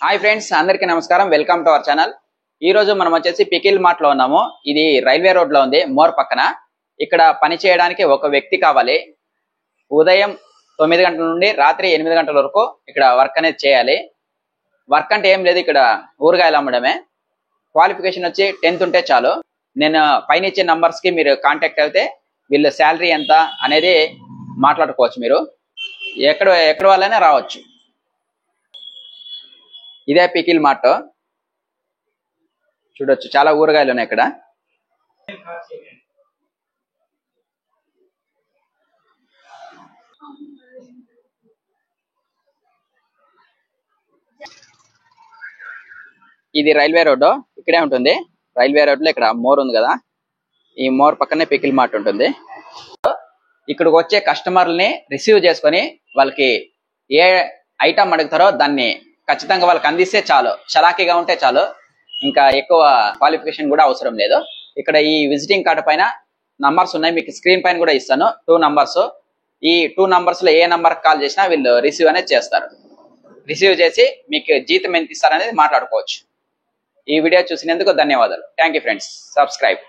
Hi friends, అందరికీ నమస్కారం. Welcome to our channel. ఈ రోజు మనం వచ్చేసి పికిల్ మార్ట్ లో ఉన్నాము. ఇది రైల్వే రోడ్ లో ఉంది, మోర్ పక్కన. ఇక్కడ పని చేయడానికి ఒక వ్యక్తి కావాలి. ఉదయం 9 గంటల నుండి రాత్రి 8 గంటల వరకు ఇక్కడ వర్క్ అనేది చేయాలి. వర్క్ అంటే ఏం లేదు, ఇక్కడ ఊరగాయలు అమ్మడమే. క్వాలిఫికేషన్ వచ్చి 10th ఉంటే చాలు. నేను పైన ఇచ్చే నంబర్స్ కి మీరు కాంటాక్ట్ అయితే వీళ్ళ శాలరీ ఎంత అనేది మాట్లాడుకోవచ్చు. మీరు ఎక్కడ వాళ్ళైనా రావచ్చు. ఇదే పికిల్ మార్ట్ చూడొచ్చు, చాలా ఊరగాయలు ఉన్నాయి ఇక్కడ. ఇది రైల్వే రోడ్డు, ఇక్కడే ఉంటుంది. రైల్వే రోడ్ లో ఇక్కడ మోర్ ఉంది కదా, ఈ మోర్ పక్కనే పికిల్ మార్ట్ ఉంటుంది. ఇక్కడికి వచ్చే కస్టమర్లని రిసీవ్ చేసుకొని వాళ్ళకి ఏ ఐటమ్ అడుగుతారో దాన్ని ఖచ్చితంగా వాళ్ళకి అందిస్తే చాలు. చలాకీగా ఉంటే చాలు, ఇంకా ఎక్కువ క్వాలిఫికేషన్ కూడా అవసరం లేదు. ఇక్కడ ఈ విజిటింగ్ కార్డు పైన నంబర్స్ ఉన్నాయి, మీకు స్క్రీన్ పైన కూడా ఇస్తాను. 2 నంబర్స్. ఈ 2 నంబర్స్ లో ఏ నంబర్ కాల్ చేసినా వీళ్ళు రిసీవ్ అనేది చేస్తారు. రిసీవ్ చేసి మీకు జీతం ఎంత ఇస్తారనేది మాట్లాడుకోవచ్చు. ఈ వీడియో చూసినందుకు ధన్యవాదాలు. Thank you friends. సబ్స్క్రైబ్.